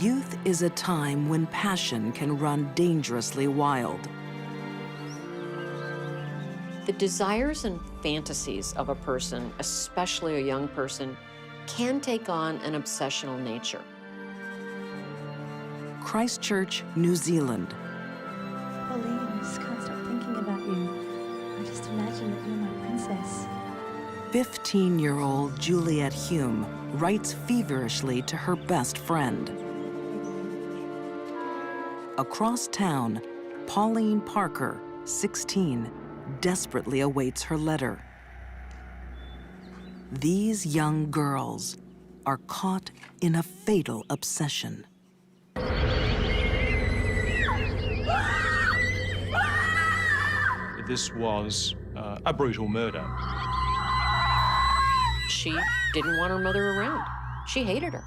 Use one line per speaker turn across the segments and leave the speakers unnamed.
Youth is a time when passion can run dangerously wild.
The desires and fantasies of a person, especially a young person, can take on an obsessional nature.
Christchurch, New Zealand.
Pauline, I just can't stop thinking about you. I just imagine that you're my princess.
15-year-old Juliet Hulme writes feverishly to her best friend. Across town, Pauline Parker, 16, desperately awaits her letter. These young girls are caught in a fatal obsession.
This was a brutal murder.
She didn't want her mother around. She hated her.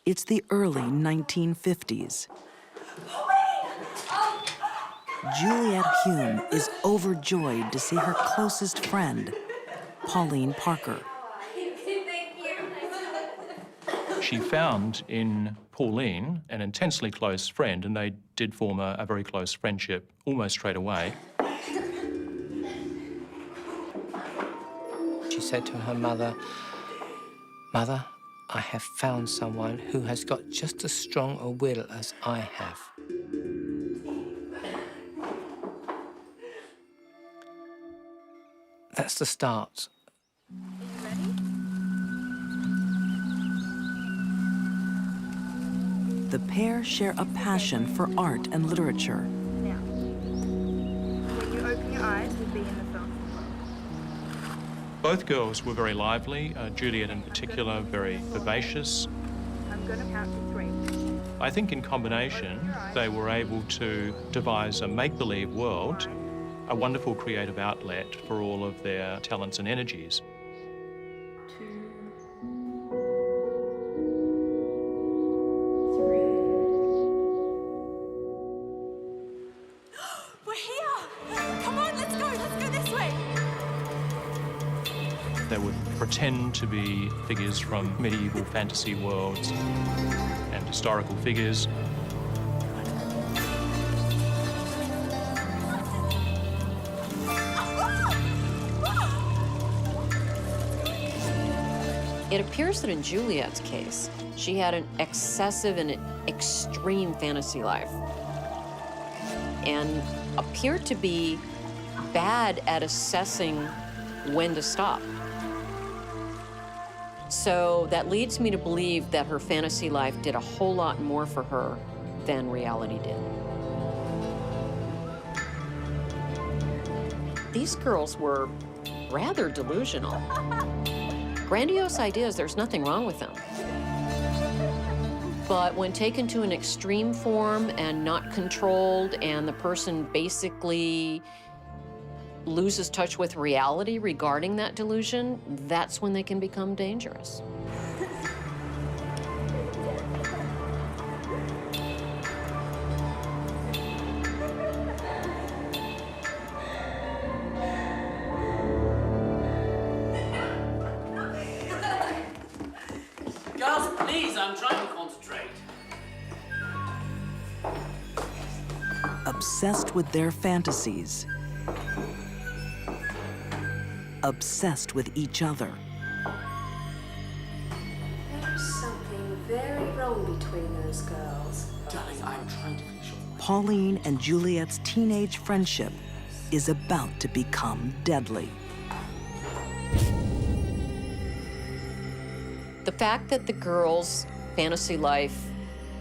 It's the early 1950s. Juliet Hulme is overjoyed to see her closest friend, Pauline Parker.
She found in Pauline an intensely close friend, and they did form a very close friendship almost straight away.
She said to her mother, "Mother, I have found someone who has got just as strong a will as I have." That's the start.
The pair share a passion for art and literature.
Now, when you open your eyes, you'll be in the film.
Both girls were very lively, Juliet in particular, very vivacious.
I'm going to count to 3.
I think in combination, they were able to devise a make-believe world, a wonderful creative outlet for all of their talents and energies.
2, 3.
We're here! Come on, let's go this way!
They would pretend to be figures from medieval fantasy worlds and historical figures.
It appears that in Juliet's case, she had an excessive and extreme fantasy life and appeared to be bad at assessing when to stop. So that leads me to believe that her fantasy life did a whole lot more for her than reality did. These girls were rather delusional. Grandiose ideas, there's nothing wrong with them. But when taken to an extreme form and not controlled, and the person basically loses touch with reality regarding that delusion, that's when they can become dangerous.
Girls, please, I'm trying to concentrate.
Obsessed with their fantasies. Obsessed with each other.
There's something very wrong between those girls.
Darling, I'm trying to finish off.
Pauline and Juliet's teenage friendship is about to become deadly.
The fact that the girls' fantasy life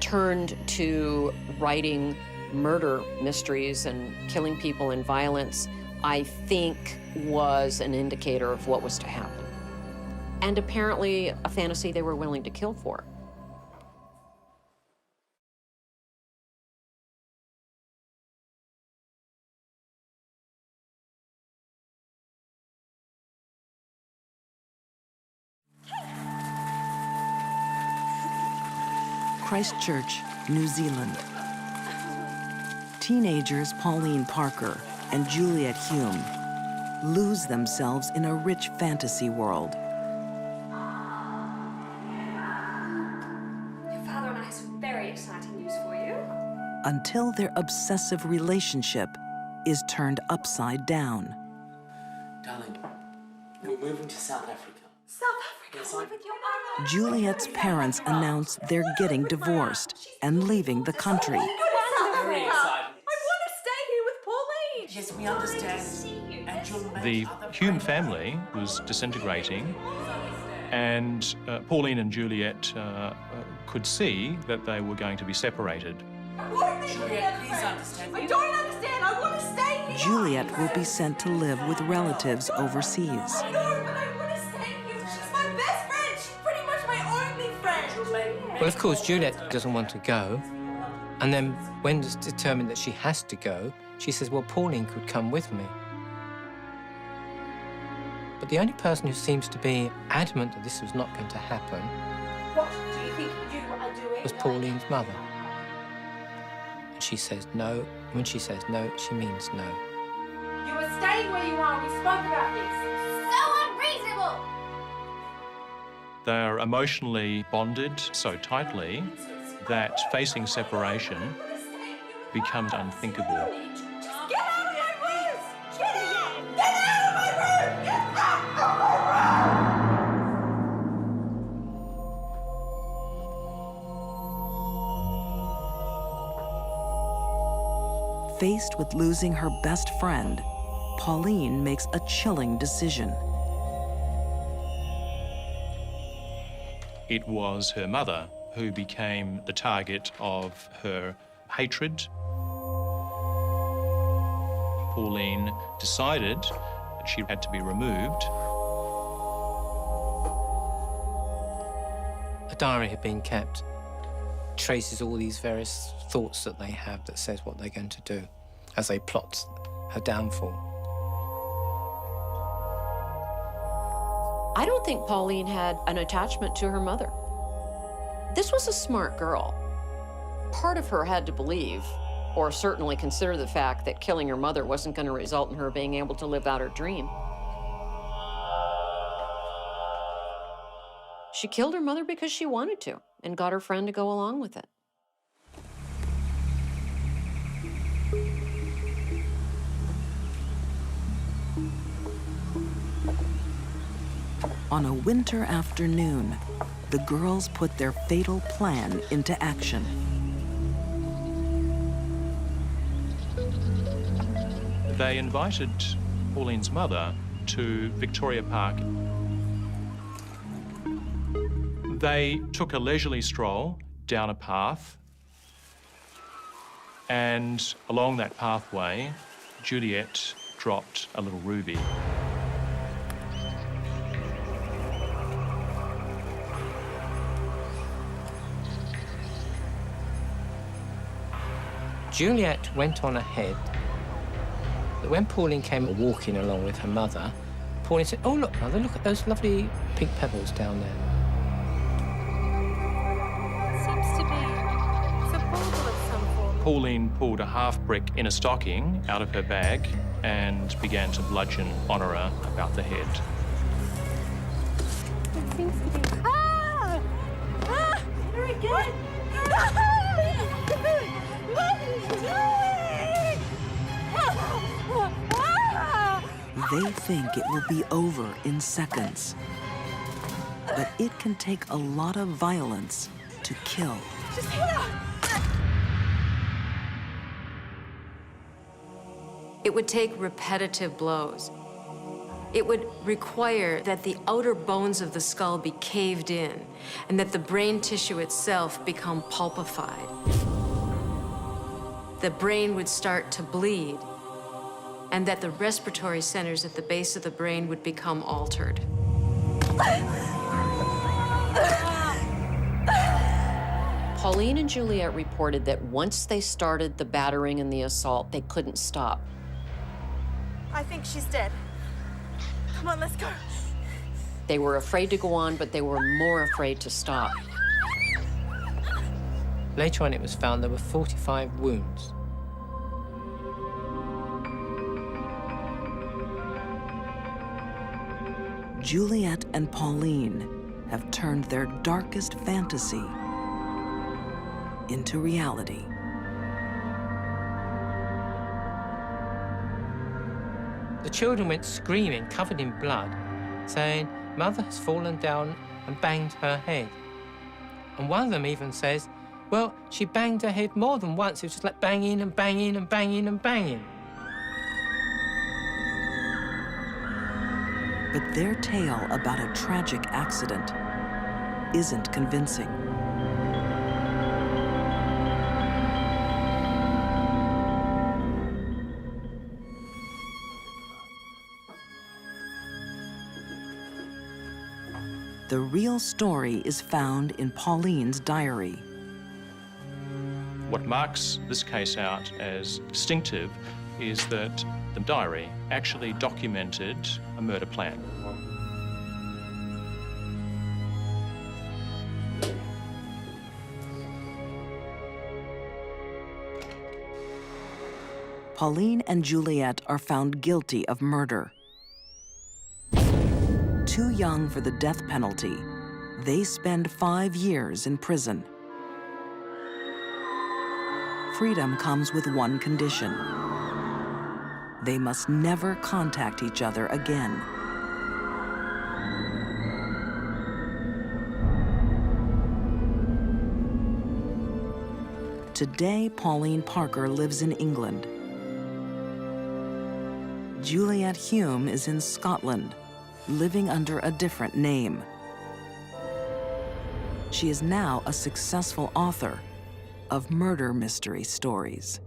turned to writing murder mysteries and killing people in violence, I think was an indicator of what was to happen. And apparently a fantasy they were willing to kill for.
Christchurch, New Zealand. Teenagers Pauline Parker and Juliet Hulme lose themselves in a rich fantasy world.
Your father and I have some very exciting news for you.
Until their obsessive relationship is turned upside down.
Darling, we're moving to South Africa.
South Africa,
Yes,
live with your mother.
Juliet's parents announce they're getting divorced and leaving the country.
Very excited.
I want to stay here with Pauline.
Yes, we understand. And you'll make
The
other
Hume
plans.
family was disintegrating, and Pauline and Juliet could see that they were going to be separated.
Juliet, please understand.
I don't understand. I want to stay here.
Juliet will be sent to live with relatives overseas.
I know, but I want to stay here. She's my best friend. She's pretty much my only friend.
Well, of course, Juliet doesn't want to go. And then when it's determined that she has to go, she says, well, Pauline could come with me. But the only person who seems to be adamant that this was not going to happen
What do you think you are doing?
was Pauline's mother. And she says no. When she says no, she means no.
You are staying where you are. We spoke about this.
So unreasonable.
They are emotionally bonded so tightly that facing separation becomes unthinkable.
Get out of my room! Get out! Get out of my room! Get out of my room!
Faced with losing her best friend, Pauline makes a chilling decision.
It was her mother who became the target of her hatred. Pauline decided that she had to be removed.
A diary had been kept, traces all these various thoughts that they have that says what they're going to do as they plot her downfall.
I don't think Pauline had an attachment to her mother. This was a smart girl. Part of her had to believe, or certainly consider the fact that killing her mother wasn't going to result in her being able to live out her dream. She killed her mother because she wanted to and got her friend to go along with it.
On a winter afternoon, the girls put their fatal plan into action.
They invited Pauline's mother to Victoria Park. They took a leisurely stroll down a path, and along that pathway, Juliet dropped a little ruby.
Juliet went on ahead. But when Pauline came walking along with her mother, Pauline said, "Oh, look, Mother, look at those lovely pink pebbles down there."
Seems to be it's a bauble of some form.
Pauline pulled a half brick in a stocking out of her bag and began to bludgeon Honora about the head.
It seems to be. Ah! Ah! Very good. What are you doing? Ah!
They think it will be over in seconds. But it can take a lot of violence to kill.
Just here!
It would take repetitive blows. It would require that the outer bones of the skull be caved in and that the brain tissue itself become pulpified. The brain would start to bleed and that the respiratory centers at the base of the brain would become altered.
Pauline and Juliet reported that once they started the battering and the assault, they couldn't stop.
I think she's dead. Come on, let's go.
They were afraid to go on, but they were more afraid to stop.
Later on, it was found there were 45 wounds.
Juliet and Pauline have turned their darkest fantasy into reality.
The children went screaming, covered in blood, saying, "Mother has fallen down and banged her head." And one of them even says, "Well, she banged her head more than once. It was just like banging and banging and banging and banging."
But their tale about a tragic accident isn't convincing. The real story is found in Pauline's diary.
What marks this case out as distinctive is that the diary actually documented a murder plan.
Pauline and Juliet are found guilty of murder. Too young for the death penalty, they spend 5 years in prison. Freedom comes with one condition. They must never contact each other again. Today, Pauline Parker lives in England. Juliet Hume is in Scotland, living under a different name. She is now a successful author of murder mystery stories.